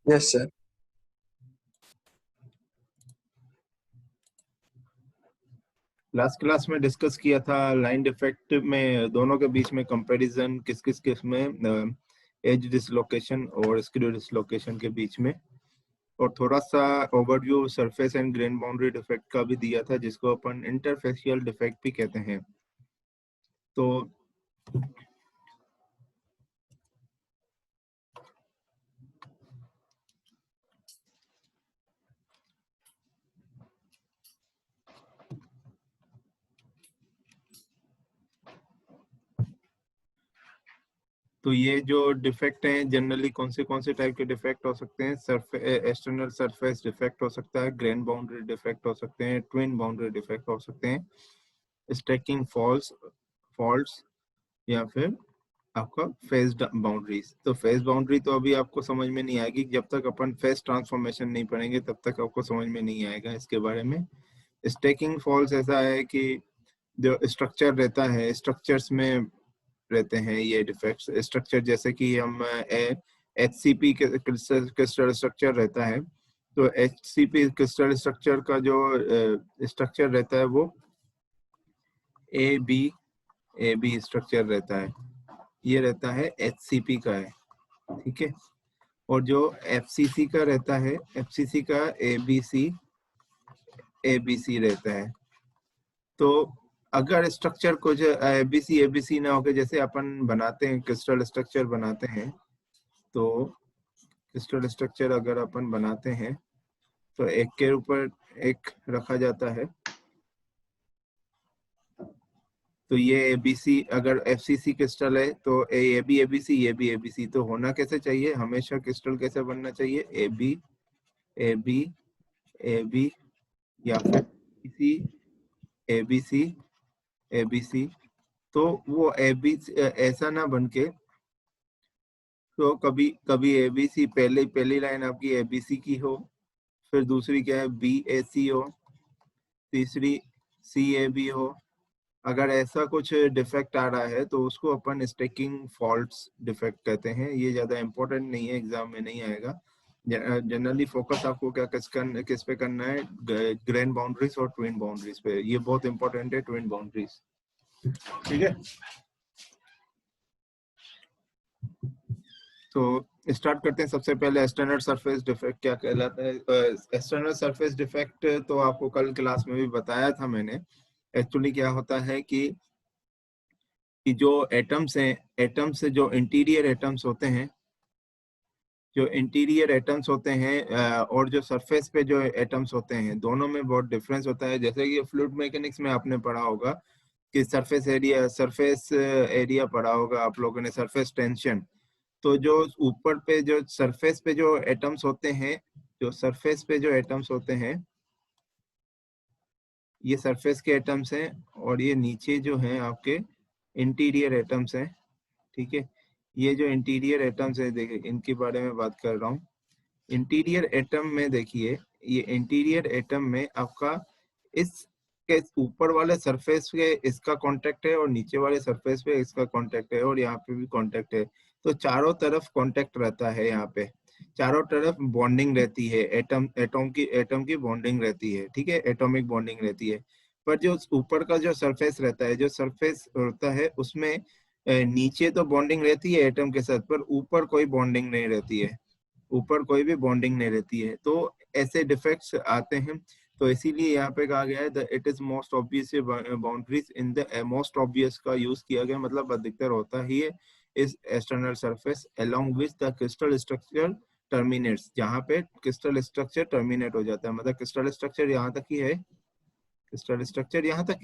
Yes sir. Last class में discuss किया था लाइन डिफेक्ट में दोनों के बीच में कंपैरिजन किस किस में एज डिसलोकेशन और स्क्रू डिसलोकेशन के बीच में, और थोड़ा सा overview surface and grain boundary defect का भी दिया था जिसको अपन इंटरफेशियल डिफेक्ट भी कहते हैं। तो ये जो डिफेक्ट हैं जनरली कौन से टाइप के डिफेक्ट हो सकते हैं? एक्सटर्नल सरफेस डिफेक्ट हो सकता है, ग्रेन बाउंड्री डिफेक्ट हो सकते हैं, ट्विन बाउंड्री डिफेक्ट हो सकते हैं, स्टैकिंग फॉल्ट्स, या फिर आपका फेस बाउंड्रीज। तो फेस बाउंड्री तो अभी आपको समझ में नहीं आएगी, जब तक अपन फेस ट्रांसफॉर्मेशन नहीं पढ़ेंगे तब तक आपको समझ में नहीं आएगा इसके बारे में। स्टैकिंग फॉल्स ऐसा है कि जो स्ट्रक्चर रहता है, स्ट्रक्चर्स में रहते हैं ये डिफेक्ट्स। स्ट्रक्चर जैसे कि हम HCP क्रिस्टल स्ट्रक्चर रहता है, तो HCP क्रिस्टल स्ट्रक्चर का जो स्ट्रक्चर रहता है वो AB स्ट्रक्चर रहता है, ये रहता है HCP का है, ठीक है। और जो FCC का रहता है, FCC का ABC रहता है। तो अगर स्ट्रक्चर कुछ ABC ना होके जैसे अपन बनाते हैं क्रिस्टल स्ट्रक्चर बनाते हैं, तो क्रिस्टल स्ट्रक्चर अगर अपन बनाते हैं तो एक के ऊपर एक रखा जाता है। तो ये ABC अगर FCC क्रिस्टल है तो ये भी ABC तो होना कैसे चाहिए? हमेशा क्रिस्टल कैसे बनना चाहिए? AB या फिर ABC। तो वो ABC ऐसा ना बनके, तो कभी कभी ABC पहली लाइन आपकी ABC की हो, फिर दूसरी क्या है BAC हो, तीसरी CAB हो। अगर ऐसा कुछ डिफेक्ट आ रहा है तो उसको अपन स्टैकिंग फॉल्ट्स डिफेक्ट कहते हैं। ये ज्यादा इंपॉर्टेंट नहीं है, एग्जाम में नहीं आएगा। जनरली फोकस आपको किस पे करना है? ग्रेन बाउंड्रीज और ट्विन बाउंड्रीज पे। ये बहुत इंपॉर्टेंट है, ट्विन बाउंड्रीज, ठीक है। तो स्टार्ट करते हैं। सबसे पहले एक्सटर्नल सरफेस डिफेक्ट क्या कहलाता है? एक्सटर्नल सरफेस डिफेक्ट तो आपको कल क्लास में भी बताया था मैंने। एक्चुअली क्या होता है कि जो एटम्स हैं, एटम्स से जो इंटीरियर एटम्स होते हैं, और जो सरफेस पे जो एटम्स होते हैं, दोनों में बहुत डिफरेंस होता है। जैसे कि फ्लूइड मैकेनिक्स में आपने पढ़ा होगा कि सरफेस एरिया पढ़ा होगा आप लोगों ने, सरफेस टेंशन। तो जो ऊपर पे जो सरफेस पे जो एटम्स होते हैं, ये सरफेस के एटम्स हैं, और ये नीचे जो हैं आपके इंटीरियर एटम्स हैं, ठीक है। ये जो इंटीरियर एटम्स है, देखिए इनके बारे में बात कर रहा हूँ। इंटीरियर एटम में देखिए, ये इंटीरियर एटम में आपका इस के ऊपर वाले सरफेस पे इसका कांटेक्ट है, और नीचे वाले सरफेस पे इसका कांटेक्ट है, और यहाँ पे भी कांटेक्ट है। तो चारों तरफ कांटेक्ट रहता है, यहाँ पे चारों तरफ बॉन्डिंग रहती है, एटम की बॉन्डिंग रहती है, ठीक है, एटॉमिक बॉन्डिंग रहती है। पर जो उसका सरफेस होता है उसमें नीचे तो बॉन्डिंग रहती है एटम के साथ, पर ऊपर कोई बॉन्डिंग नहीं रहती है, तो ऐसे डिफेक्ट्स आते हैं। तो इसीलिए यहाँ पे कहा गया है it is most obvious boundaries in the most obvious का यूज किया गया, मतलब अधिकतर होता ही है इस external surface along which the crystal structure terminates, जहाँ पे क्रिस्टल स्ट्रक्चर टर्मिनेट हो जाता है। मतलब क्रिस्टल स्ट्रक्चर यहाँ तक ही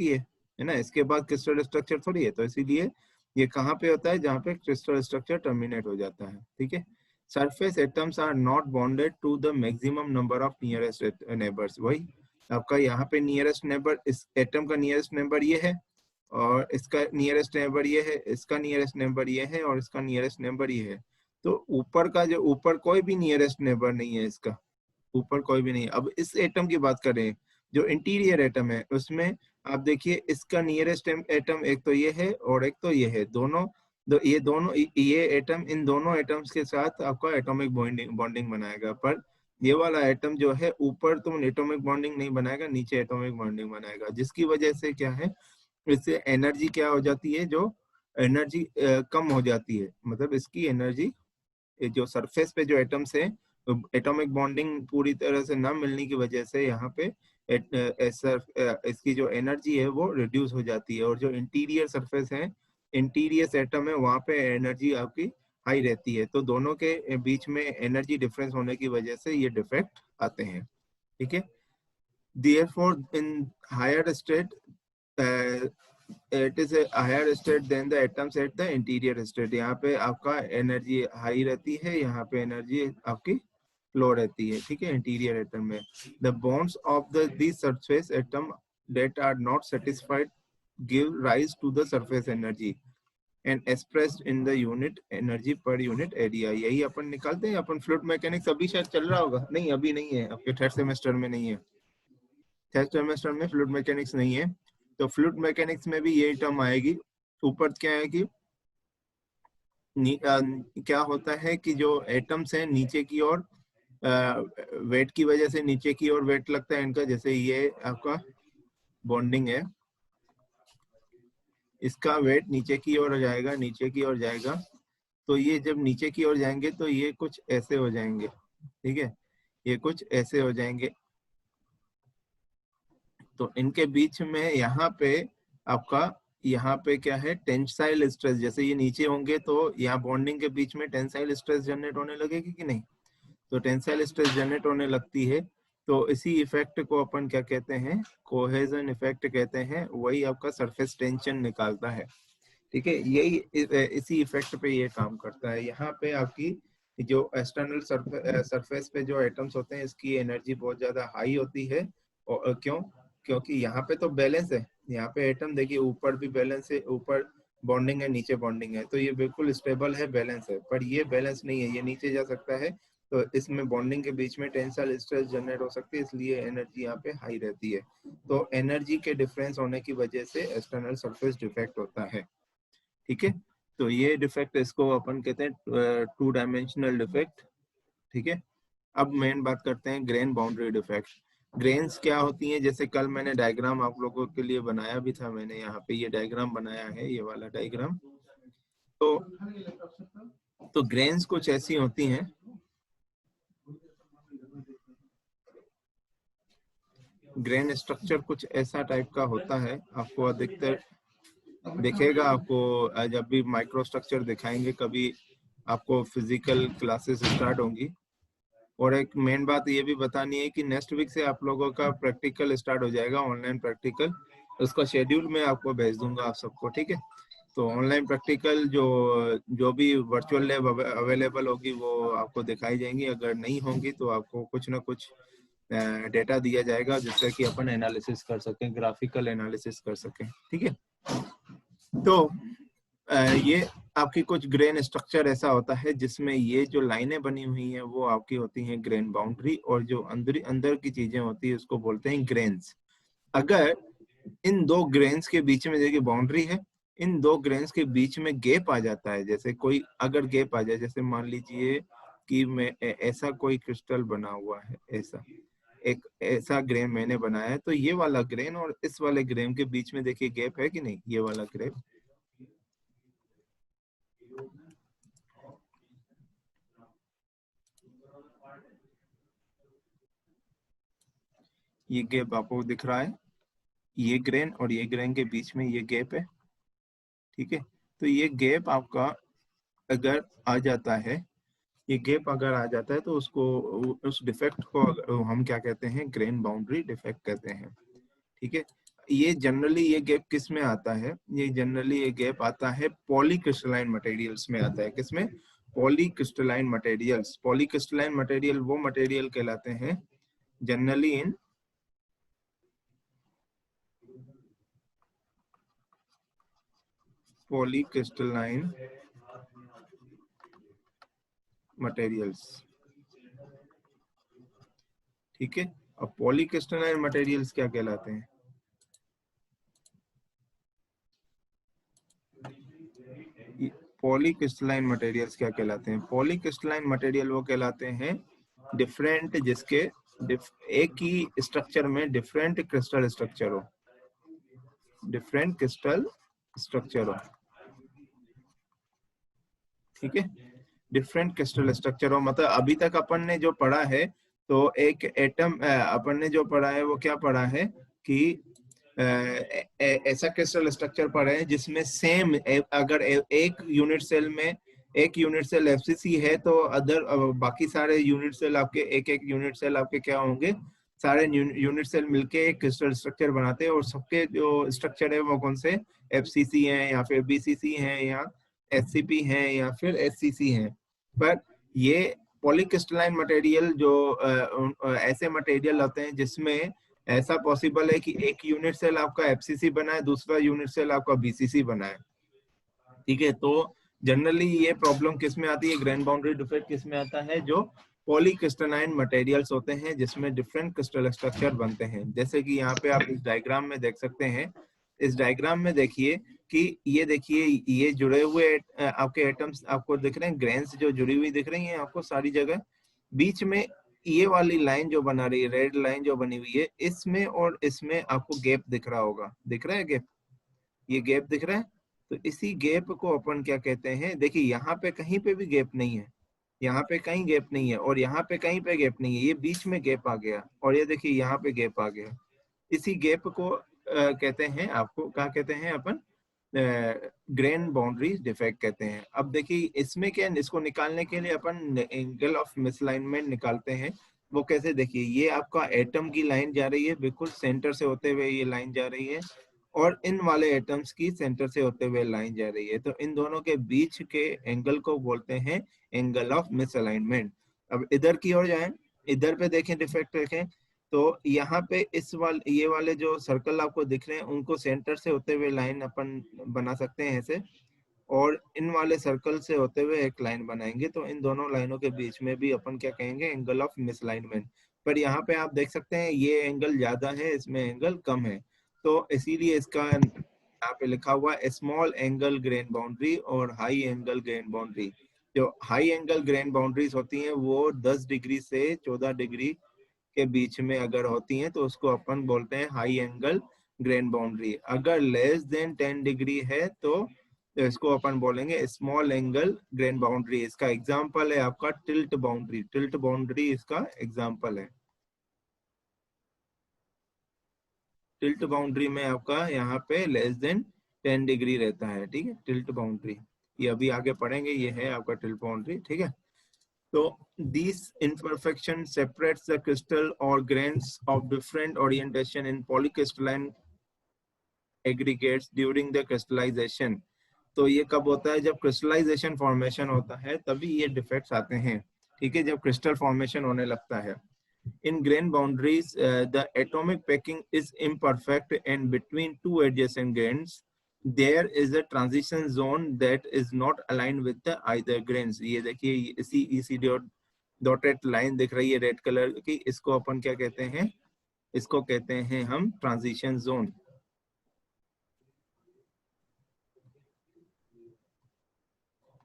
है, है ना, इसके बाद क्रिस्टल स्ट्रक्चर थोड़ी है। तो इसीलिए ये कहाँ पे होता है? जहाँ पे क्रिस्टल स्ट्रक्चर टर्मिनेट हो जाता है, ठीक है। Surface atoms are not bonded to the maximum number of nearest neighbours. वही आपका यहाँ पे नियरेस्ट नेबर, इस एटम का नियरेस्ट नेबर ये है, और इसका नियरेस्ट नेबर ये है, इसका नियरेस्ट नेबर ये है, और इसका नियरेस्ट नेबर ये है। तो ऊपर कोई भी नियरेस्ट नेबर नहीं है, इसका ऊपर कोई भी नहीं। अब इस एटम की बात करें, जो इंटीरियर एटम है, उसमें आप देखिए इसका नियरेस्ट एटम एक तो ये है और एक तो ये है, ये दोनों ये एटम इन दोनों एटम्स के साथ आपका एटॉमिक बॉन्डिंग बनाएगा, पर ये वाला एटम जो है ऊपर तो एटॉमिक बॉन्डिंग नहीं बनाएगा, नीचे एटॉमिक बॉन्डिंग बनाएगा, जिसकी वजह से क्या है, इससे एनर्जी क्या हो जाती है, जो एनर्जी कम हो जाती है। मतलब इसकी एनर्जी जो सरफेस पे जो एटम्स है, एटॉमिक बॉन्डिंग पूरी तरह से ना मिलने की वजह से यहाँ पे इसकी जो एनर्जी है वो रिड्यूस हो जाती है, और जो इंटीरियर सरफेस है, इंटीरियर एटम है, वहां पे एनर्जी आपकी हाई रहती है। तो दोनों के बीच में एनर्जी डिफरेंस होने की वजह से ये डिफेक्ट आते हैं। ठीक है, therefore in higher state it is a higher state than the atoms at the interior state। यहाँ पे आपका एनर्जी हाई रहती है, यहाँ पे एनर्जी आपकी लो रहती है। ठीक है, इंटीरियर एटम में the bonds of the surface atom that are not satisfied give rise to the surface energy and expressed in the unit energy per unit area। यही अपन निकालते हैं। अपन फ्लूइड मैकेनिक्स अभी शायद चल रहा होगा, नहीं अभी नहीं है, आपके थर्ड सेमेस्टर में नहीं है, थर्ड सेमेस्टर में फ्लूइड मैकेनिक्स नहीं है। तो फ्लूइड मैकेनिक्स में भी यही टर्म आएगी। ऊपर क्या है कि क्या होता है कि जो एटम्स हैं नीचे की ओर वेट की वजह से नीचे की ओर वेट लगता है इनका, जैसे ये आपका बॉन्डिंग है, इसका वेट नीचे की ओर जाएगा, नीचे की ओर जाएगा। तो ये जब नीचे की ओर जाएंगे तो ये कुछ ऐसे हो जाएंगे। ठीक है, ये कुछ ऐसे हो जाएंगे। तो इनके बीच में यहाँ पे आपका, यहाँ पे क्या है, टेंसाइल स्ट्रेस। जैसे ये नीचे होंगे तो यहाँ बॉन्डिंग के बीच में टेंसाइल स्ट्रेस जनरेट होने लगेगी कि नहीं, तो टेंसाइल स्ट्रेस जनरेट होने लगती है। तो इसी इफेक्ट को अपन क्या कहते हैं, कोहेजन इफेक्ट कहते हैं। वही आपका सरफेस टेंशन निकालता है। ठीक है, यही इसी इफेक्ट पे ये काम करता है। यहाँ पे आपकी जो एक्सटर्नल सरफेस पे जो एटम्स होते हैं, इसकी एनर्जी बहुत ज्यादा हाई होती है। और क्यों, क्योंकि यहाँ पे तो बैलेंस है, यहाँ पे एटम देखिए ऊपर भी बैलेंस है, ऊपर बॉन्डिंग है, नीचे बॉन्डिंग है, तो ये बिल्कुल स्टेबल है, बैलेंस है। पर ये बैलेंस नहीं है, ये नीचे जा सकता है। तो इसमें बॉन्डिंग के बीच में टेंसाइल स्ट्रेस जनरेट हो सकती है, इसलिए एनर्जी यहाँ पे हाई रहती है। तो एनर्जी के डिफरेंस होने की वजह से एक्सटर्नल सरफेस डिफेक्ट होता है। ठीक है, तो ये डिफेक्ट, इसको अपन कहते हैं टू डायमेंशनल डिफेक्ट। ठीक है, अब मेन बात करते हैं ग्रेन बाउंड्री डिफेक्ट। ग्रेन्स क्या होती हैं, जैसे कल मैंने डायग्राम आप लोगों के लिए बनाया भी था, मैंने यहाँ पे ये डायग्राम बनाया है, ये वाला डायग्राम। तो ग्रेन्स कुछ ऐसी होती हैं, ग्रेन स्ट्रक्चर कुछ ऐसा टाइप का होता है, आपको अधिकतर दिखेगा। आपको जब भी माइक्रो स्ट्रक्चर दिखाएंगे कभी, आपको फिजिकल क्लासेस स्टार्ट होंगी। और एक मेन बात ये भी बतानी है कि नेक्स्ट वीक से आप लोगों का प्रैक्टिकल स्टार्ट हो जाएगा, ऑनलाइन प्रैक्टिकल। उसका शेड्यूल मैं आपको भेज दूंगा आप सबको। ठीक है, तो ऑनलाइन प्रैक्टिकल जो जो भी वर्चुअल लैब अवेलेबल होगी वो आपको दिखाई जाएंगी। अगर नहीं होंगी तो आपको कुछ ना कुछ डेटा दिया जाएगा, जिससे कि अपन एनालिसिस कर सकें, ग्राफिकल एनालिसिस कर सकें। ठीक है, तो ये आपकी कुछ ग्रेन स्ट्रक्चर ऐसा होता है जिसमें ये जो लाइनें बनी हुई हैं वो आपकी होती हैं ग्रेन बाउंड्री, और जो अंदर की चीजें होती है उसको बोलते हैं ग्रेन्स। अगर इन दो ग्रेन्स के बीच में देखिए बाउंड्री है, इन दो ग्रेन्स के बीच में गैप आ जाता है, जैसे कोई अगर गैप आ जाए, जैसे मान लीजिए कि मैं ऐसा कोई क्रिस्टल बना हुआ है, ऐसा एक ऐसा ग्रेन मैंने बनाया है, तो ये वाला ग्रेन और इस वाले ग्रेन के बीच में देखिए गैप है कि नहीं, ये वाला ग्रेन, ये गैप आपको दिख रहा है, ये ग्रेन और ये ग्रेन के बीच में ये गैप है। ठीक है, तो ये गैप आपका अगर आ जाता है, ये गैप अगर आ जाता है तो उसको, उस डिफेक्ट को हम क्या कहते हैं, ग्रेन बाउंड्री डिफेक्ट कहते हैं। ठीक है, ये जनरली ये गैप किस में आता है, ये जनरली ये गैप आता है पॉलीक्रिस्टलाइन मटेरियल्स में आता है। किसमें, पॉलीक्रिस्टलाइन मटेरियल्स। पॉलीक्रिस्टलाइन मटेरियल वो मटेरियल कहलाते हैं जनरली इन पॉलीक्रिस्टलाइन मटेरियल्स। ठीक है, अब पॉलीक्रिस्टलाइन मटेरियल्स क्या कहलाते हैं, पॉलीक्रिस्टलाइन मटेरियल्स क्या कहलाते हैं? पॉलीक्रिस्टलाइन मटेरियल वो कहलाते हैं डिफरेंट, जिसके एक ही स्ट्रक्चर में डिफरेंट क्रिस्टल स्ट्रक्चर हो, डिफरेंट क्रिस्टल स्ट्रक्चर हो, ठीक है, डिफरेंट क्रिस्टल स्ट्रक्चर हो। मतलब अभी तक अपन ने जो पढ़ा है, तो एक एटम अपन ने जो पढ़ा है वो क्या पढ़ा है कि ऐसा क्रिस्टल स्ट्रक्चर पढ़ा है जिसमें सेम अगर एक यूनिट सेल में एक यूनिट सेल एफसीसी है, तो अदर बाकी सारे यूनिट सेल आपके एक एक यूनिट सेल आपके क्या होंगे, सारे यूनिट सेल मिलके एक क्रिस्टल स्ट्रक्चर बनाते हैं, और सबके जो स्ट्रक्चर है वो कौन से, एफसीसी हैं या फिर बीसीसी हैं या एससीपी हैं या फिर एससीसी हैं। पर ये पॉलीक्रिस्टलाइन मटेरियल जो ऐसे मटेरियल होते हैं जिसमें ऐसा पॉसिबल है कि एक यूनिट सेल आपका एफसीसी बनाए, दूसरा यूनिट सेल आपका बीसीसी बनाए, ठीक है। तो जनरली ये प्रॉब्लम किस में आती है, ग्रेन बाउंड्री डिफेक्ट किस में आता है, जो पॉलीक्रिस्टलाइन मटेरियल्स होते हैं जिसमें डिफरेंट क्रिस्टल स्ट्रक्चर बनते हैं। जैसे कि यहाँ पे आप इस डायग्राम में देख सकते हैं, इस डायग्राम में देखिए कि ये देखिए ये जुड़े हुए आपके एटम्स आपको दिख रहे हैं, ग्रेन्स जो जुड़ी हुई दिख रही हैं आपको सारी जगह। बीच में ये वाली लाइन जो बना रही है, रेड लाइन जो बनी हुई है, इसमें और इसमें आपको गैप दिख रहा होगा, दिख रहा है गैप, ये गैप दिख रहा है। तो इसी गैप को अपन क्या कहते हैं, देखिए यहाँ पे कहीं पे भी गैप नहीं है, यहाँ पे कहीं गैप नहीं है, और यहाँ पे कहीं पे गैप नहीं है, ये बीच में गैप आ गया, और ये देखिए यहाँ पे गैप आ गया। इसी गैप को कहते हैं, आपको क्या कहते हैं अपन, ग्रेन बाउंड्री डिफेक्ट कहते हैं। अब देखिए इसमें क्या, इसको निकालने के लिए अपन एंगल ऑफ मिसलाइनमेंट निकालते हैं। वो कैसे, देखिए ये आपका एटम की लाइन जा रही है, बिल्कुल सेंटर से होते हुए ये लाइन जा रही है, और इन वाले एटम्स की सेंटर से होते हुए लाइन जा रही है। तो इन दोनों के बीच के एंगल को बोलते हैं एंगल ऑफ मिसअलाइनमेंट। अब इधर की ओर जाएं, इधर पे देखें, डिफेक्ट देखें, तो यहाँ पे इस वाले ये वाले जो सर्कल आपको दिख रहे हैं, उनको सेंटर से होते हुए लाइन अपन बना सकते हैं ऐसे, और इन वाले सर्कल से होते हुए एक लाइन बनाएंगे, तो इन दोनों लाइनों के बीच में भी अपन क्या कहेंगे, एंगल ऑफ मिसलाइनमेंट। पर यहाँ पे आप देख सकते हैं ये एंगल ज्यादा है, इसमें एंगल कम है, तो इसीलिए इसका यहाँ पे लिखा हुआ स्मॉल एंगल ग्रेन बाउंड्री और हाई एंगल ग्रेन बाउंड्री। जो हाई एंगल ग्रेन बाउंड्रीज होती हैं वो 10 डिग्री से 14 डिग्री के बीच में अगर होती हैं तो उसको अपन बोलते हैं हाई एंगल ग्रेन बाउंड्री। अगर लेस देन 10 डिग्री है तो इसको अपन बोलेंगे स्मॉल एंगल ग्रेन बाउंड्री। इसका एग्जांपल है आपका टिल्ट बाउंड्री, टिल्ट बाउंड्री इसका एग्जांपल है। टिल्ट बाउंड्री में आपका यहाँ पे लेस देन 10 डिग्री रहता है, ठीक है, टिल्ट बाउंड्री। ये अभी आगे पढ़ेंगे, ये है आपका टिल्ट बाउंड्री, ठीक है। So these imperfection separates the crystal or grains of different orientation in polycrystalline aggregates during the crystallization. तो ये कब होता है, जब क्रिस्टलाइजेशन फॉर्मेशन होता है तभी ये डिफेक्ट्स आते हैं, ठीक है, जब क्रिस्टल फॉर्मेशन होने लगता है। In grain boundaries, the atomic packing is imperfect, and between two adjacent grains, there is a transition zone that is not aligned with the either grains. ये देखिए इसी डॉटेड लाइन दिख रही है रेड कलर की, इसको अपन क्या कहते हैं, इसको कहते हैं हम ट्रांजिशन जोन।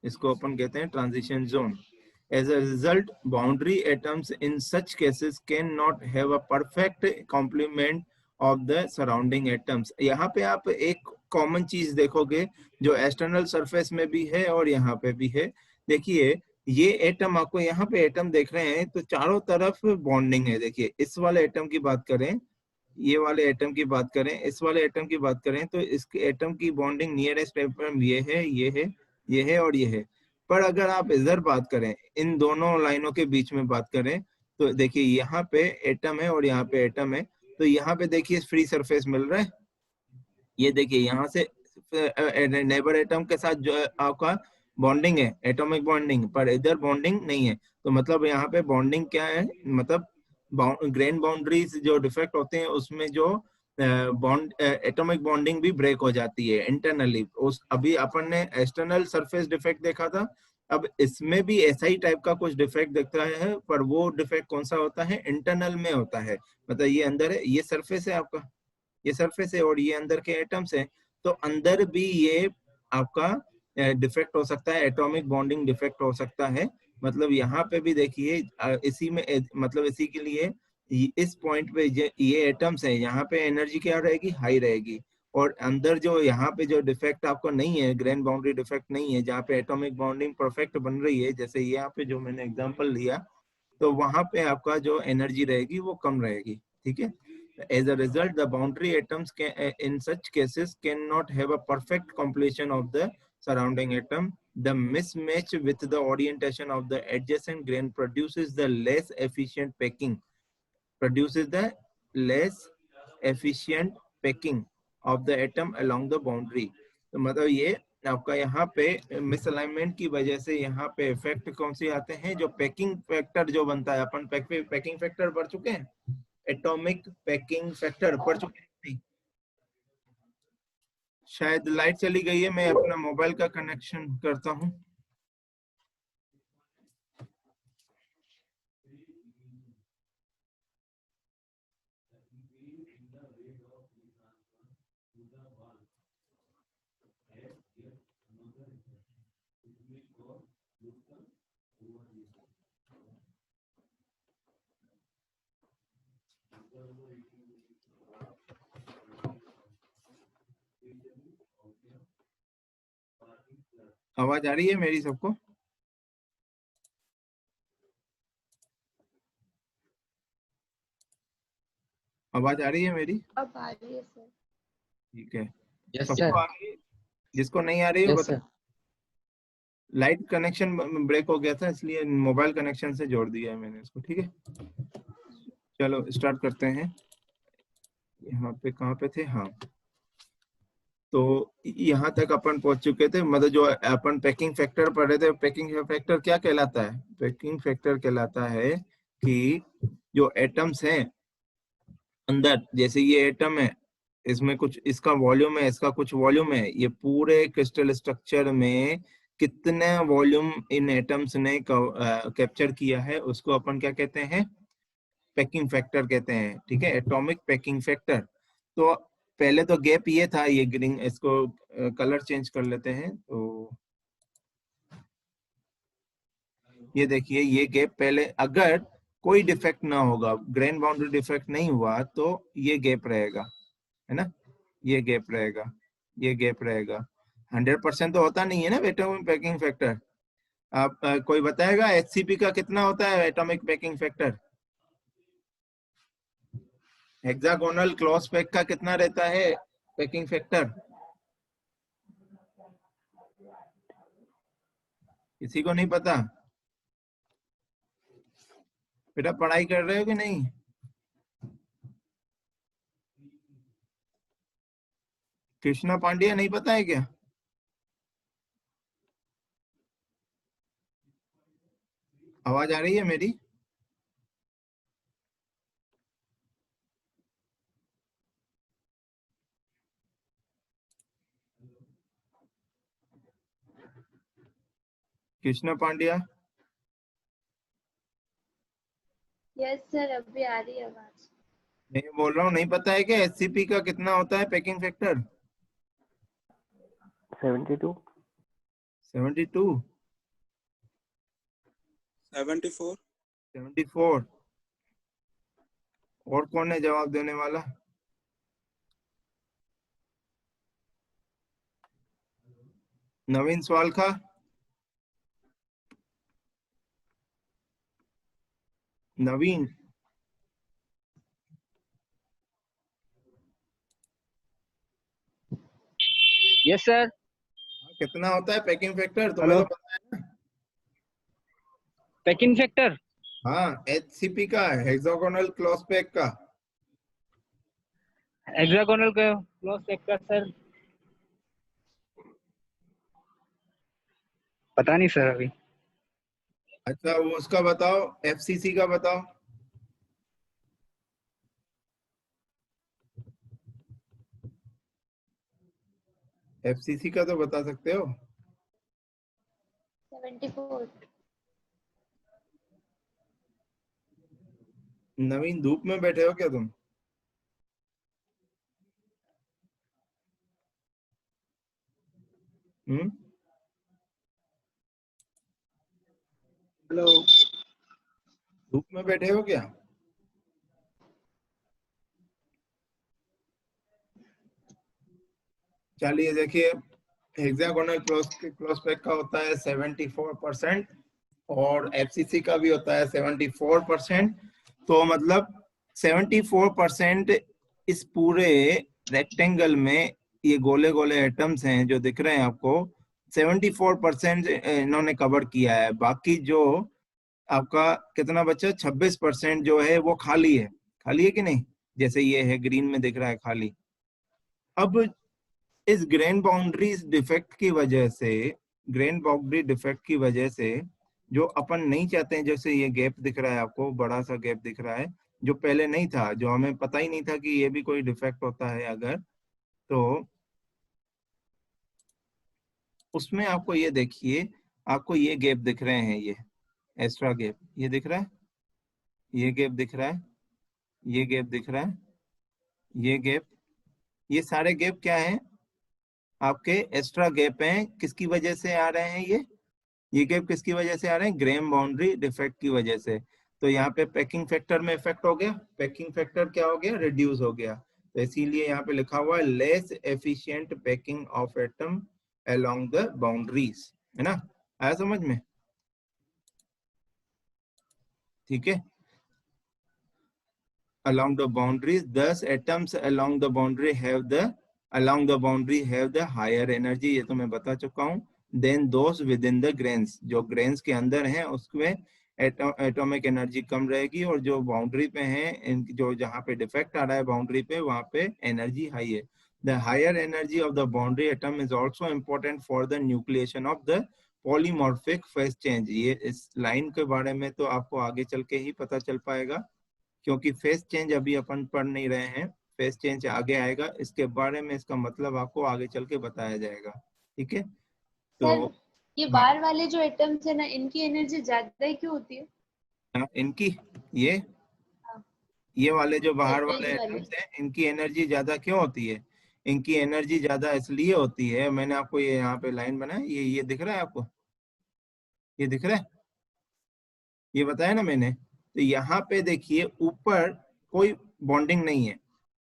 इसको अपन कहते हैं transition zone. As a result, boundary atoms in such cases cannot have a perfect complement of the surrounding atoms. यहाँ पे आप एक कॉमन चीज देखोगे जो एक्सटर्नल सरफेस में भी है और यहाँ पे भी है। देखिए ये एटम, आपको यहाँ पे एटम देख रहे हैं तो चारों तरफ बॉन्डिंग है। देखिए इस वाले एटम की बात करें, ये वाले एटम की बात करें, इस वाले एटम की बात करें, तो इसके एटम की बॉन्डिंग नियरेस्ट एटम ये है, ये है, ये है और ये है। पर अगर आप इधर बात करें, इन दोनों लाइनों के बीच में बात करें, तो देखिए यहाँ पे एटम है और यहाँ पे एटम है, तो यहाँ पे देखिए फ्री सरफेस मिल रहा है। ये देखिए यहाँ से नेबर एटम के साथ जो आपका बॉन्डिंग है, एटॉमिक बॉन्डिंग, पर इधर बॉन्डिंग नहीं है। तो मतलब यहाँ पे बॉन्डिंग क्या है, मतलब ग्रेन बाउंड्रीज जो डिफेक्ट होते हैं उसमें जो बॉन्ड एटॉमिक बॉन्डिंग भी ब्रेक हो जाती है इंटरनली। उस अभी अपन ने एक्सटर्नल सरफेस डिफेक्ट देखा था, अब इसमें भी ऐसा ही टाइप का कुछ डिफेक्ट दिखता है, पर वो डिफेक्ट कौन सा होता है, इंटरनल में होता है। मतलब ये अंदर है, ये सरफेस है आपका, ये सरफेस है और ये अंदर के एटम्स हैं, तो अंदर भी ये आपका डिफेक्ट हो सकता है, एटॉमिक बॉन्डिंग डिफेक्ट हो सकता है। मतलब यहाँ पे भी देखिए इसी में मतलब इसी के लिए इस पॉइंट पे ये एटम्स है, यहाँ पे एनर्जी क्या रहेगी, हाई रहेगी। और अंदर जो यहाँ पे जो डिफेक्ट आपको नहीं है, ग्रेन बाउंड्री डिफेक्ट नहीं है, जहाँ पे एटॉमिक बॉन्डिंग परफेक्ट बन रही है, जैसे यहाँ पे जो मैंने एग्जांपल लिया, तो वहां पे आपका जो एनर्जी रहेगी वो कम रहेगी। ठीक है। As a result, the boundary atoms in such cases cannot have a perfect completion of the surrounding atom. The mismatch with the orientation of the adjacent grain produces the less efficient packing of the atom along the boundary. तो मतलब ये आपका यहाँ पे misalignment की वजह से यहाँ पे इफेक्ट कौन से आते हैं, जो पैकिंग फैक्टर जो बनता है, अपन पैकिंग फैक्टर पढ़ चुके हैं, एटॉमिक पैकिंग फैक्टर पढ़ चुके हैं नहीं? शायद लाइट चली गई है, मैं अपना मोबाइल का कनेक्शन करता हूँ। आवाज आ रही है मेरी सबको? आवाज आ रही है मेरी? अब आ रही है सर। ठीक है। यस सबको सर। आ रही है? जिसको नहीं आ रही है यस बता। सर। लाइट कनेक्शन ब्रेक हो गया था, इसलिए मोबाइल कनेक्शन से जोड़ दिया है मैंने इसको। ठीक है, चलो स्टार्ट करते हैं। यहाँ पे कहाँ पे थे? हाँ, तो यहाँ तक अपन पहुंच चुके थे। मतलब जो अपन पैकिंग फैक्टर पढ़ रहे थे, पैकिंग फैक्टर क्या कहलाता है? पैकिंग फैक्टर कहलाता है कि जो एटम्स हैं अंदर, जैसे ये एटम है, इसमें कुछ इसका वॉल्यूम है, इसका कुछ वॉल्यूम है, ये पूरे क्रिस्टल स्ट्रक्चर में कितने वॉल्यूम इन एटम्स ने कैप्चर किया है, उसको अपन क्या कहते हैं? पैकिंग फैक्टर कहते हैं। ठीक है, एटॉमिक पैकिंग फैक्टर। तो पहले तो गैप ये था, ये ग्रीन, इसको कलर चेंज कर लेते हैं। तो ये देखिए, ये गैप पहले, अगर कोई डिफेक्ट ना होगा, ग्रेन बाउंड्री डिफेक्ट नहीं हुआ, तो ये गैप रहेगा, है ना? ये गैप रहेगा, ये गैप रहेगा। 100% तो होता नहीं है ना एटॉमिक पैकिंग फैक्टर। आप कोई बताएगा एचसीपी का कितना होता है atomic packing factor? Hexagonal clause pack का कितना रहता है पैकिंग फैक्टर? किसी को नहीं पता? बेटा पढ़ाई कर रहे हो कि नहीं? कृष्णा पांड्या नहीं पता है क्या? आवाज आ रही है मेरी? कृष्णा पांड्या? यस सर, अभी आ रही है आवाज। मैं बोल रहा हूँ, नहीं पता है क्या एचसीपी का कितना होता है पैकिंग फैक्टर? 72। 72? 74। 74? और कौन है जवाब देने वाला? नवीन स्वालखा? नवीन? Yes sir. कितना होता है पैकिंग फैक्टर, तुम्हें तो पता है ना? पैकिंग फैक्टर हाँ, एचसीपी का, हेक्सागोनल क्लॉज पैक का। हेक्सागोनल का क्लॉज फैक्टर सर पता नहीं सर अभी। अच्छा, वो उसका बताओ, एफसीसी का बताओ। एफसीसी का तो बता सकते हो। 74। नवीन, धूप में बैठे हो क्या तुम? हम्म? हेलो। धूप में बैठे हो क्या? चलिए देखिए, हेक्सागोनल क्लोज पैक का होता है 74% और एफसीसी का भी होता है 74%। तो मतलब 74% इस पूरे रेक्टेंगल में ये गोले गोले एटम्स हैं जो दिख रहे हैं आपको, 74% इन्होंने कवर किया है। बाकी जो आपका कितना बचा, 26% जो है वो खाली है। खाली है कि नहीं? जैसे ये है, ग्रीन में दिख रहा है खाली। अब इस ग्रेन बाउंड्री डिफेक्ट की वजह से, ग्रेन बाउंड्री डिफेक्ट की वजह से जो अपन नहीं चाहते हैं, जैसे ये गैप दिख रहा है आपको, बड़ा सा गैप दिख रहा है जो पहले नहीं था, जो हमें पता ही नहीं था कि ये भी कोई डिफेक्ट होता है अगर, तो उसमें आपको ये देखिए, आपको ये गैप दिख रहे हैं, ये एक्स्ट्रा गैप ये दिख रहा है, ये गैप दिख रहा है, ये गैप दिख रहा है, ये गैप, ये सारे गैप क्या है? आपके एक्स्ट्रा गैप हैं। किसकी वजह से आ रहे हैं ये गैप किसकी वजह से आ रहे हैं? ग्रेन बाउंड्री डिफेक्ट की वजह से। तो यहाँ पे पैकिंग फैक्टर में इफेक्ट हो गया, पैकिंग फैक्टर क्या हो गया? रिड्यूस हो गया। तो इसीलिए यहाँ पे लिखा हुआ है less efficient packing of atom along the boundaries, है ना? आया समझ में? ठीक है, along the boundaries, thus atoms along the boundary have the higher energy, ये तो मैं बता चुका हूँ। Then those within the grains, जो grains के अंदर हैं उसमें एटॉमिक एनर्जी कम रहेगी, और जो बाउंड्री पे हैं, जो जहाँ पे डिफेक्ट आ रहा है बाउंड्री पे, वहाँ पे एनर्जी हाई है। The higher energy of the boundary atom is also important for the nucleation of the polymorphic phase change। ये इस लाइन के बारे में तो आपको आगे चल के ही पता चल पाएगा, क्योंकि फेस चेंज अभी अपन पढ़ नहीं रहे हैं, फेस चेंज आगे आएगा, इसके बारे में इसका मतलब आपको आगे चल के बताया जाएगा। ठीक है, तो सर ये हाँ, बाहर वाले जो एटम्स है ना, इनकी एनर्जी ज्यादा ही क्यों होती है? इनकी ये हाँ, ये वाले जो बाहर वाले एज वाले। एटम्स हैं, इनकी एनर्जी ज्यादा क्यों होती है? इनकी एनर्जी ज्यादा इसलिए होती है, मैंने आपको ये यहाँ पे लाइन बनाया, ये दिख रहा है आपको, ये दिख रहा है, ये बताया ना मैंने। तो यहाँ पे देखिए, ऊपर कोई बॉन्डिंग नहीं है।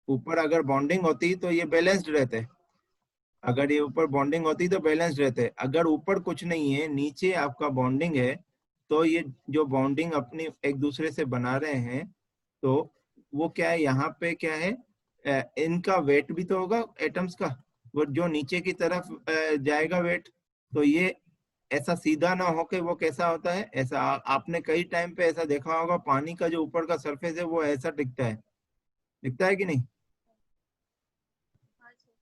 ऊपर अगर बॉन्डिंग होती तो ये बैलेंस्ड रहते, अगर ये ऊपर बॉन्डिंग होती तो बैलेंस रहते। अगर ऊपर कुछ नहीं है, नीचे आपका बॉन्डिंग है, तो ये जो बॉन्डिंग अपनी एक दूसरे से बना रहे हैं, तो वो क्या है, यहाँ पे क्या है, इनका वेट भी तो होगा एटम्स का, वो जो नीचे की तरफ जाएगा वेट। तो ये ऐसा सीधा ना होके वो कैसा होता है, ऐसा आपने कई टाइम पे ऐसा देखा होगा, पानी का जो ऊपर का सरफेस है वो ऐसा दिखता है कि नहीं? हाँ सर।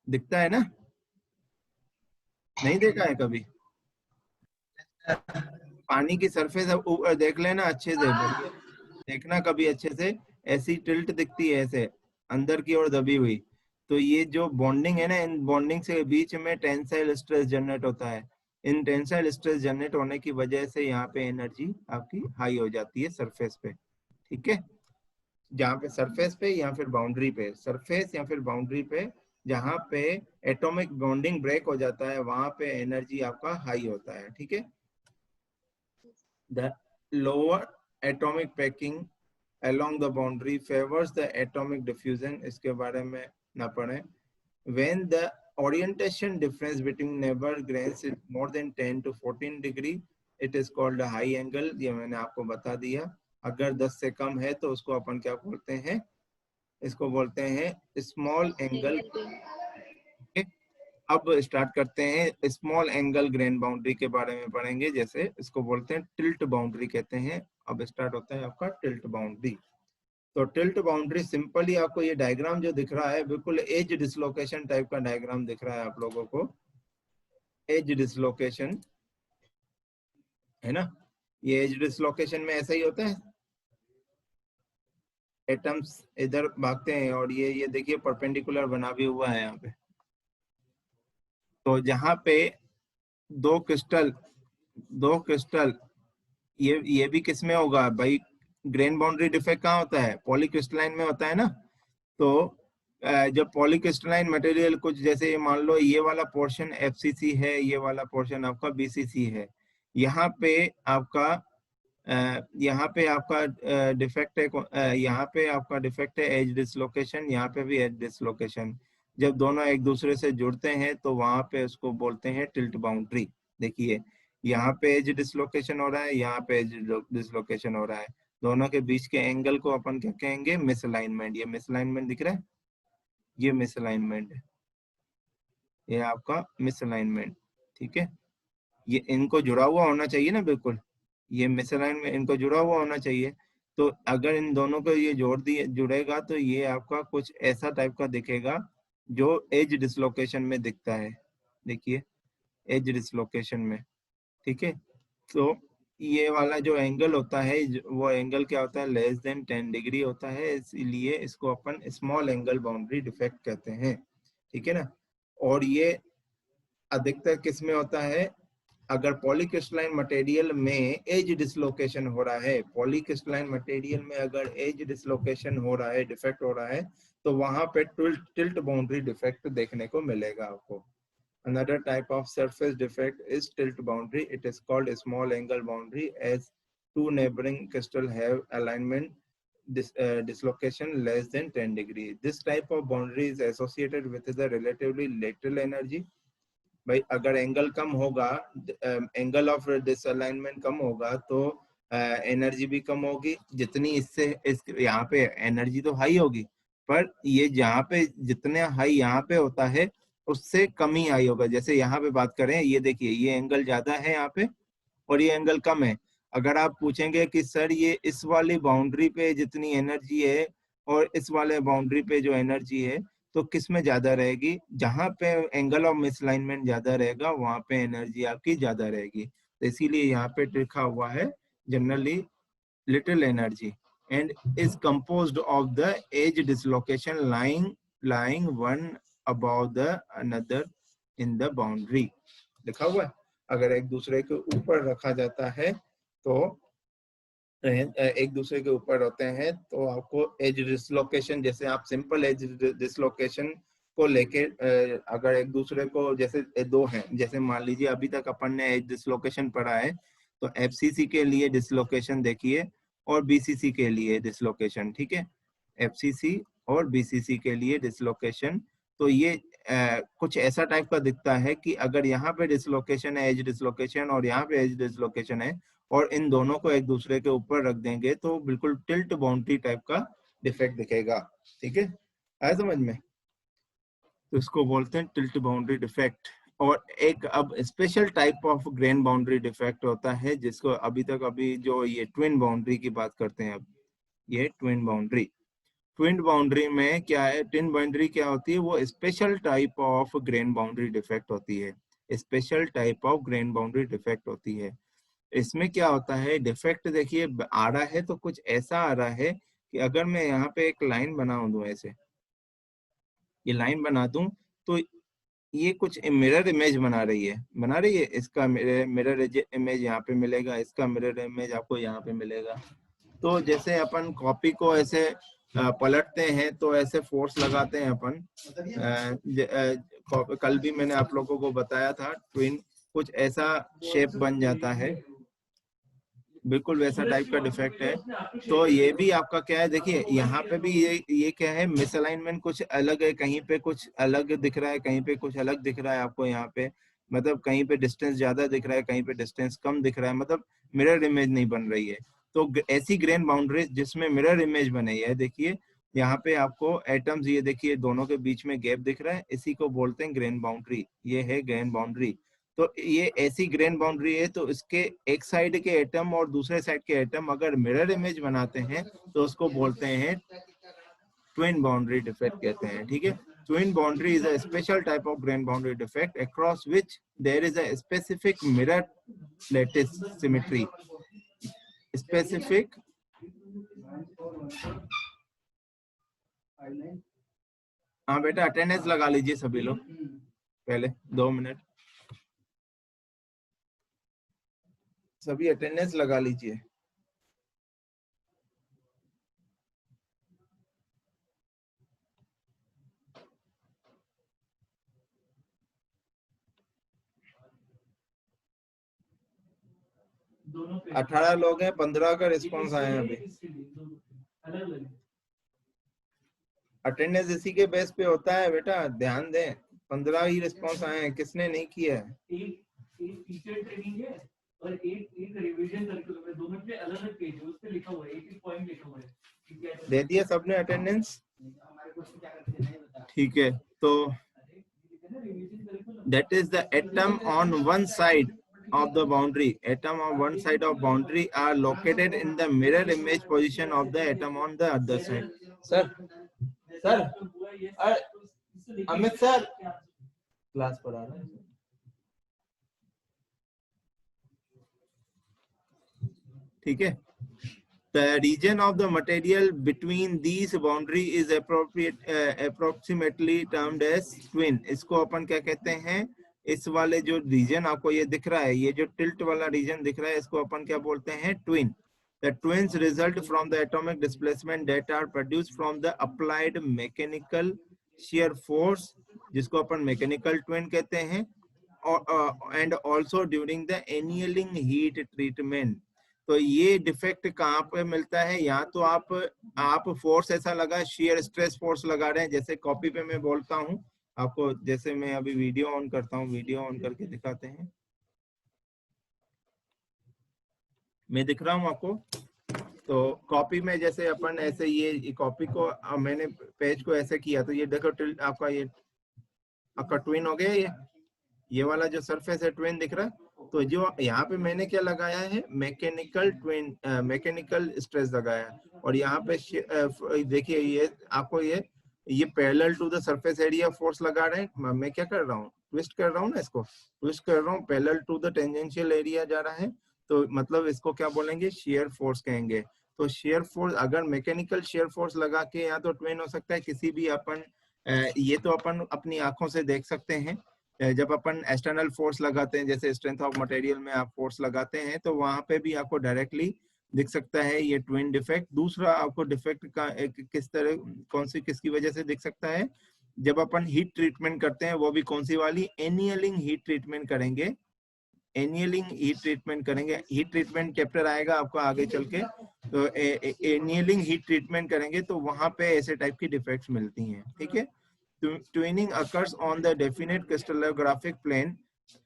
दिखता है ना? नहीं देखा है कभी? पानी की सरफेस देख लेना अच्छे से, बढ़िया देखना कभी अच्छे से, ऐसी टिल्ट दिखती है ऐसे अंदर की ओर दबी हुई। तो ये जो बॉन्डिंग है ना, इन बॉन्डिंग से बीच में टेंसाइल स्ट्रेस जनरेट होता है। इन टेंसाइल स्ट्रेस जनरेट होने की वजह से यहाँ पे एनर्जी आपकी हाई हो जाती है सरफेस पे। ठीक है, जहाँ पे सरफेस पे या फिर बाउंड्री पे, सरफेस या फिर बाउंड्री पे जहाँ पे एटॉमिक बॉन्डिंग ब्रेक हो जाता है, वहां पे एनर्जी आपका हाई होता है। ठीक है, the lower atomic packing along the boundary favors the atomic diffusion, इसके बारे में ना पढ़ें। When the orientation difference between neighbor grains is more than 10 to 14 degree, it is called a high angle, ये मैंने आपको बता दिया। अगर 10 से कम है तो उसको अपन क्या बोलते हैं? इसको बोलते हैं स्मॉल एंगल। अब स्टार्ट करते हैं, स्मॉल एंगल ग्रेन बाउंड्री के बारे में पढ़ेंगे, जैसे इसको बोलते हैं टिल्ट बाउंड्री कहते हैं। अब स्टार्ट होता है आपका टिल्ट बाउंड्री। तो टिल्ट बाउंड्री सिंपली आपको ये डायग्राम जो दिख रहा है, बिल्कुल एज डिसलोकेशन टाइप का डायग्राम दिख रहा है आप लोगों को, एज डिसलोकेशन, है ना? ये एज डिसलोकेशन में ऐसा ही होता है, एटम्स इधर भागते हैं और ये देखिए परपेंडिकुलर बना भी हुआ है यहाँ पे। तो जहाँ पे दो क्रिस्टल, ये भी किस में होगा भाई? ग्रेन बाउंड्री डिफेक्ट कहाँ होता है? पॉलीक्रिस्टलाइन में होता है ना। तो जब पॉलीक्रिस्टलाइन मटेरियल कुछ, जैसे मान लो ये वाला पोर्शन एफसीसी है, ये वाला पोर्शन आपका बीसीसी है, यहाँ पे आपका डिफेक्ट है, यहाँ पे आपका डिफेक्ट है एज डिसलोकेशन, यहाँ पे भी एज डिसलोकेशन। जब दोनों एक दूसरे से जुड़ते हैं तो वहां पे उसको बोलते हैं टिल्ट बाउंड्री। देखिए यहाँ पे एज डिसलोकेशन हो रहा है, यहाँ पे एज डिसलोकेशन हो रहा है, दोनों के बीच के एंगल को अपन क्या कहेंगे? मिसअलाइनमेंट। ये मिसअलाइनमेंट दिख रहा है, ये मिसअलाइनमेंट है, ये आपका मिसअलाइनमेंट। ठीक है, ये इनको जुड़ा हुआ होना चाहिए ना, बिल्कुल ये मिसअलाइनमेंट इनको जुड़ा हुआ होना चाहिए। तो अगर इन दोनों को ये जोड़ दिए जुड़ेगा तो ये आपका कुछ ऐसा टाइप का दिखेगा जो एज डिसलोकेशन में दिखता है। देखिए एज डिसलोकेशन में, ठीक है। तो ये वाला जो एंगल होता है वो एंगल क्या होता है? लेस देन 10 डिग्री होता है, इसीलिए इसको अपन स्मॉल एंगल बाउंड्री डिफेक्ट कहते हैं। ठीक है ना। और ये अधिकतर किस में होता है? अगर पॉलीक्रिस्टलाइन मटेरियल में एज डिसलोकेशन हो रहा है, पॉलीक्रिस्टलाइन मटेरियल में अगर एज डिसलोकेशन हो रहा है, डिफेक्ट हो रहा है, तो वहां पे टिल्ट बाउंड्री डिफेक्ट देखने को मिलेगा आपको। Another type of surface defect is tilt boundary. It is called a small angle boundary as two neighboring crystals have alignment dislocation less than 10 degrees. This type of boundary is associated with the relatively lateral energy. भाई अगर angle कम होगा, angle of डिसअलाइनमेंट कम होगा तो energy भी कम होगी। जितनी इससे यहाँ पे एनर्जी तो हाई होगी, पर ये जहाँ पे जितने हाई यहाँ पे होता है उससे कम ही हाई होगा। जैसे यहाँ पे बात करें, ये देखिए ये एंगल ज्यादा है यहाँ पे और ये एंगल कम है। अगर आप पूछेंगे कि सर ये इस वाली बाउंड्री पे जितनी एनर्जी है और इस वाले बाउंड्री पे जो एनर्जी है तो किस में ज्यादा रहेगी? जहां पे एंगल ऑफ मिसलाइनमेंट ज्यादा रहेगा वहां पे एनर्जी आपकी ज्यादा रहेगी। तो इसीलिए यहाँ पे लिखा हुआ है generally little energy and is composed of the edge dislocation lying one above the another in the boundary। लिखा हुआ है, अगर एक दूसरे के ऊपर रखा जाता है तो एक दूसरे के ऊपर होते हैं तो आपको एज डिसलोकेशन, जैसे आप सिंपल एज डिसलोकेशन को लेके अगर एक दूसरे को, जैसे दो हैं, जैसे मान लीजिए अभी तक अपन ने एज डिसलोकेशन पढ़ा है, तो एफसीसी के लिए डिसलोकेशन देखिए और बीसीसी के लिए डिसलोकेशन। ठीक है, एफसीसी और बीसीसी के लिए डिसलोकेशन। तो ये कुछ ऐसा टाइप का दिखता है कि अगर यहाँ पे डिसलोकेशन है, एज डिसलोकेशन, और यहाँ पे एज डिसलोकेशन है, और इन दोनों को एक दूसरे के ऊपर रख देंगे तो बिल्कुल टिल्ट बाउंड्री टाइप का डिफेक्ट दिखेगा। ठीक है, आया समझ में? तो इसको बोलते हैं टिल्ट बाउंड्री डिफेक्ट। और एक अब special type of grain boundary defect होता है जिसको अभी जो ये ट्विन बाउंड्री की बात करते हैं। अब ये ट्विन बाउंड्री में क्या है? ट्विन बाउंड्री क्या होती है? वो special type of grain boundary defect होती है, special type of grain boundary defect होती है। इसमें क्या होता है? डिफेक्ट देखिए आ रहा है तो कुछ ऐसा आ रहा है कि अगर मैं यहाँ पे एक लाइन बना दूं, ऐसे ये लाइन बना दूं तो ये कुछ मिरर इमेज बना रही है, इसका मिरर इमेज यहाँ पे मिलेगा, इसका मिरर इमेज आपको यहाँ पे मिलेगा। तो जैसे अपन कॉपी को ऐसे पलटते हैं तो ऐसे फोर्स लगाते हैं अपन। कल भी मैंने आप लोगों को बताया था, ट्विन कुछ ऐसा शेप बन जाता है, बिल्कुल वैसा टाइप का डिफेक्ट है। तो ये भी आपका क्या है? देखिए यहाँ पे भी ये क्या है? मिसअलाइनमेंट कुछ अलग है, कहीं पे कुछ अलग दिख रहा है, कहीं पे कुछ अलग दिख रहा है आपको यहाँ पे। मतलब कहीं पे डिस्टेंस ज्यादा दिख रहा है, कहीं पे डिस्टेंस कम दिख रहा है, मतलब मिरर इमेज नहीं बन रही है। तो ऐसी ग्रेन बाउंड्रीज जिसमें मिरर इमेज बनी है, देखिए यहाँ पे आपको एटम्स, ये देखिए दोनों के बीच में गैप दिख रहा है, इसी को बोलते हैं ग्रेन बाउंड्री। ये है ग्रेन बाउंड्री। तो ये ऐसी ग्रेन बाउंड्री है, तो इसके एक साइड के एटम और दूसरे साइड के एटम अगर मिरर इमेज बनाते हैं तो उसको बोलते हैं ट्विन बाउंड्री डिफेक्ट कहते हैं। ठीक है, twin boundary is a special type of grain boundary defect across which there is a specific mirror lattice symmetry. Specific, हाँ बेटा अटेंडेंस लगा लीजिए सभी लोग, पहले 2 मिनट सभी अटेंडेंस लगा लीजिए। 18 लोग हैं, 15 का रिस्पॉन्स आया है अभी। अटेंडेंस इसी के बेस पे होता है बेटा, ध्यान दें। 15 ही रिस्पॉन्स आए हैं, किसने नहीं किया है? एक टीचर ट्रेनिंग है और एक रिवीजन करिकुलम है, दोनों पे अलग अलग पेज है, उस पे लिखा हुआ है, एक पॉइंट लिखा हुआ है। दे दिया सबने अटेंडेंस? ठीक है, तो that is the atom on one side of the boundary. Atom on one side of boundary are located in the mirror image position of the atom on the other side. Sir, Amit sir, class पढ़ा रहा है। ठीक है, the region of the material between these boundary is approximately termed as twin. इसको अपन क्या कहते हैं? इस वाले जो रीजन आपको ये दिख रहा है, ये जो टिल्ट वाला रीजन दिख रहा है, इसको अपन क्या बोलते हैं? Twin. The twins result from the atomic displacement that are produced from the applied mechanical shear force, जिसको अपन मैकेनिकल ट्विन कहते हैं, and also during the annealing heat treatment. तो ये डिफेक्ट कहाँ पे मिलता है? या तो आप फोर्स ऐसा लगा, शेयर स्ट्रेस फोर्स लगा रहे हैं, जैसे कॉपी पे मैं बोलता हूँ आपको, जैसे मैं अभी वीडियो ऑन करता हूँ, वीडियो ऑन करके दिखाते हैं, मैं दिख रहा हूँ आपको। तो कॉपी में जैसे अपन ऐसे ये कॉपी को मैंने पेज को ऐसे किया, तो ये देखो आपका ये आपका ट्विन हो गया, ये वाला जो सरफेस है ट्विन दिख रहा है। तो जो यहाँ पे मैंने क्या लगाया है? मैकेनिकल ट्विन, मैकेनिकल स्ट्रेस लगाया है, और यहाँ पे देखिए ये आपको ये parallel to the surface area force लगा रहे हैं। मैं क्या कर रहा हूँ? ट्विस्ट कर रहा हूँ ना, इसको ट्विस्ट कर रहा हूँ, parallel to the tangential area जा रहा है, तो मतलब इसको क्या बोलेंगे? शेयर फोर्स कहेंगे। तो शेयर फोर्स, अगर मैकेनिकल शेयर फोर्स लगा के या तो ट्विन हो सकता है किसी भी अपन, ये तो अपन अपनी आंखों से देख सकते हैं। जब अपन एक्सटर्नल फोर्स लगाते हैं, जैसे स्ट्रेंथ ऑफ मटेरियल में आप फोर्स लगाते हैं, तो वहां पे भी आपको डायरेक्टली दिख सकता है ये ट्विन डिफेक्ट। दूसरा आपको डिफेक्ट का किस तरह, किसकी वजह से दिख सकता है? जब अपन हीट ट्रीटमेंट करते हैं, वो भी कौन सी वाली? एनियलिंग हीट ट्रीटमेंट करेंगे। एनियलिंग हीट ट्रीटमेंट करेंगे, हीट ट्रीटमेंट चैप्टर आएगा आपको आगे चल के, तो एनियलिंग हीट ट्रीटमेंट करेंगे तो वहां पे ऐसे टाइप की डिफेक्ट्स मिलती हैं। ठीक है, twinning occurs on the definite crystallographic plane,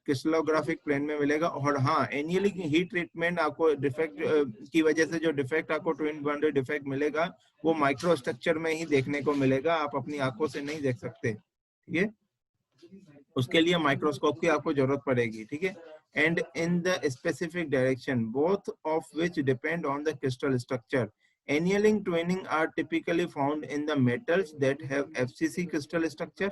crystallographic plane में मिलेगा। और हाँ, एनियलिंग हीट ट्रीटमेंट आपको डिफेक्ट की वजह से जो डिफेक्ट आपको ट्विन बाउंड्री डिफेक्ट मिलेगा, वो माइक्रो स्ट्रक्चर में ही देखने को मिलेगा, आप अपनी आंखों से नहीं देख सकते। ठीक है, उसके लिए माइक्रोस्कोप की आपको जरूरत पड़ेगी। ठीक है, and in the specific direction, both of which depend on the crystal structure. Annealing twinning are typically found in the metals that have FCC crystal structure.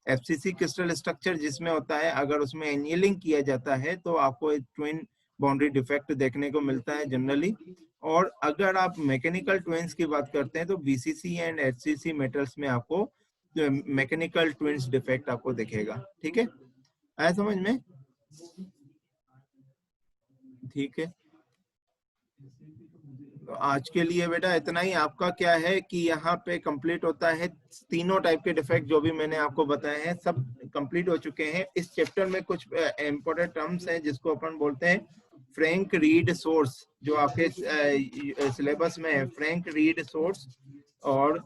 FCC crystal structure जिसमें होता है, अगर उसमें annealing किया जाता है तो आपको एक twin boundary defect देखने को मिलता है जनरली। और अगर आप मैकेनिकल ट्विन्स की बात करते हैं तो BCC एंड HCC मेटल्स में आपको मैकेनिकल ट्विन्स डिफेक्ट आपको दिखेगा। ठीक है, आया समझ में? ठीक है, तो आज के लिए बेटा इतना ही। आपका क्या है कि यहाँ पे कंप्लीट होता है, तीनों टाइप के डिफेक्ट जो भी मैंने आपको बताए हैं सब कंप्लीट हो चुके हैं। इस चैप्टर में कुछ इंपॉर्टेंट टर्म्स हैं जिसको अपन बोलते हैं फ्रैंक रीड सोर्स, जो आपके सिलेबस में है, फ्रैंक रीड सोर्स और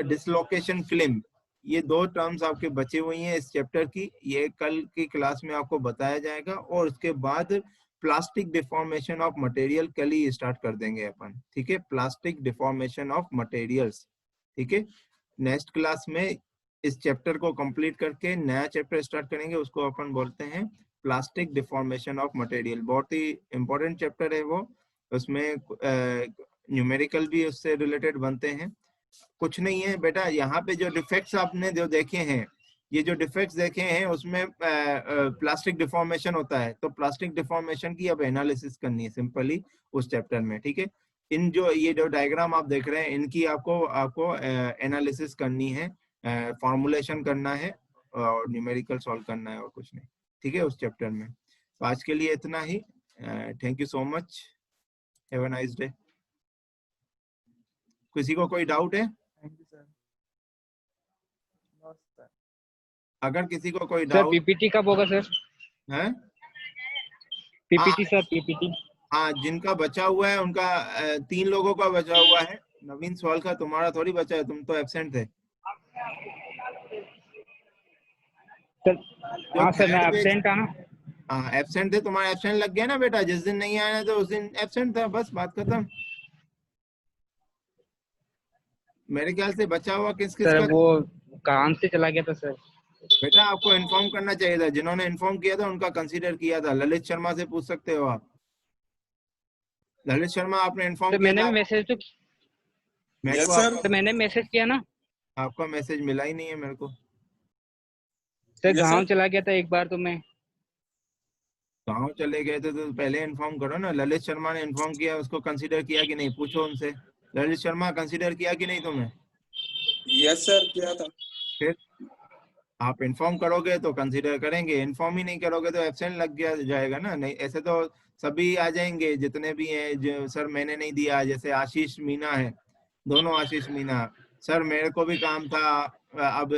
डिसलोकेशन फिल्म। ये दो टर्म्स आपके बची हुई हैं इस चैप्टर की, ये कल की क्लास में आपको बताया जाएगा। और उसके बाद प्लास्टिक डिफॉर्मेशन ऑफ मटेरियल कल ही स्टार्ट कर देंगे अपन। ठीक है, प्लास्टिक डिफॉर्मेशन ऑफ मटेरियल्स। ठीक है, नेक्स्ट क्लास में इस चैप्टर को कंप्लीट करके नया चैप्टर स्टार्ट करेंगे, उसको अपन बोलते हैं प्लास्टिक डिफॉर्मेशन ऑफ मटेरियल। बहुत ही इंपॉर्टेंट चैप्टर है वो, उसमें न्यूमेरिकल भी उससे रिलेटेड बनते हैं। कुछ नहीं है बेटा, यहाँ पे जो डिफेक्ट्स आपने जो देखे हैं, ये जो डिफेक्ट्स देखे हैं उसमें प्लास्टिक डिफॉर्मेशन होता है, तो प्लास्टिक डिफॉर्मेशन की अब एनालिसिस करनी है सिंपली उस चैप्टर में। ठीक है, इन जो ये जो डायग्राम आप देख रहे हैं, इनकी आपको एनालिसिस करनी है, फॉर्मुलेशन करना है और न्यूमेरिकल सॉल्व करना है, और कुछ नहीं। ठीक है, उस चैप्टर में। तो आज के लिए इतना ही। Thank you so much, have a nice day. किसी को कोई डाउट है? अगर किसी को कोई सर डाउट पीपीटी कब होगा सर? है, पीपीटी सर, पीपीटी। हाँ, जिनका बचा हुआ है उनका 3 लोगों का बचा हुआ है। नवीन सवाल का तुम्हारा थोड़ी बचा है, तुम तो एब्सेंट थे। सर जो हाँ सर, मैं थर्ड पेज, एब्सेंट था ना। हाँ एब्सेंट थे, तुम्हारा एब्सेंट लग गया ना बेटा। जिस दिन नहीं आया तो उस दिन एब्सेंट था, बस बात खत्म। मेरे ख्याल से बचा हुआ किस किस सर का? वो काम से चला गया था सर। बेटा आपको इन्फॉर्म करना चाहिए था, जिन्होंने इन्फॉर्म किया था उनका कंसीडर किया था। ललित शर्मा से पूछ सकते हो आप। ललित शर्मा आपने इन्फॉर्म सर किया मैंने था भी मैसेज तो, मेरे को? सर मैंने मैसेज किया ना। आपका मैसेज मिला ही नहीं है मेरे को। सर गाँव चला गया था एक बार तो मैं। गाँव चले गए थे तो पहले इन्फॉर्म करो ना। ललित शर्मा ने इन्फॉर्म किया, उसको कंसीडर किया कि नहीं, पूछो उनसे। ललित शर्मा कंसीडर किया कि नहीं तुम्हें? यस सर, किया था। फिर आप इन्फॉर्म करोगे तो कंसीडर करेंगे, इन्फॉर्म ही नहीं करोगे तो एब्सेंट लग गया जाएगा ना। नहीं ऐसे तो सभी आ जाएंगे जितने भी हैं जो सर मैंने नहीं दिया। जैसे आशीष मीना है, दोनों आशीष मीना, सर मेरे को भी काम था, अब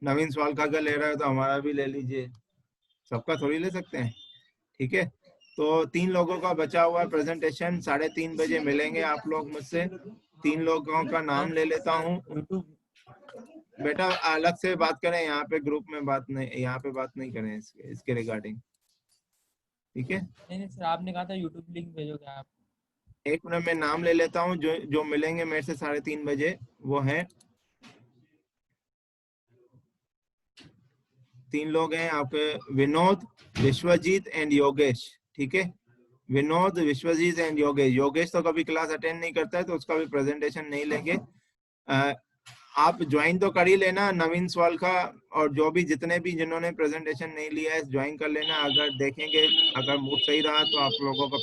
नवीन सवाल का अगर ले रहे हो तो हमारा भी ले लीजिए। सबका थोड़ी ले सकते हैं, ठीक है। तो 3 लोगों का बचा हुआ प्रेजेंटेशन 3:30 बजे मिलेंगे आप लोग मुझसे। 3 लोगों का नाम ले लेता हूँ। बेटा अलग से बात करें, यहाँ पे ग्रुप में बात नहीं, यहाँ पे बात नहीं करें इसके रिगार्डिंग, ठीक है। नहीं सर, आपने कहा था यूट्यूब लिंक भेजोगे आप। एक मिनट में नाम ले लेता हूँ जो जो मिलेंगे मेरे से 3:30 बजे। वो है 3 लोग हैं आपके, विनोद, विश्वजीत एंड योगेश, ठीक है। विनोद, विश्वजीत एंड योगेश। योगेश तो कभी क्लास अटेंड नहीं करता है तो उसका भी प्रेजेंटेशन नहीं लेंगे। आप ज्वाइन तो कर ही लेना नवीन सवाल का, और जो भी जितने भी जिन्होंने प्रेजेंटेशन नहीं लिया है ज्वाइन कर लेना। अगर देखेंगे अगर मूड सही रहा तो आप लोगों का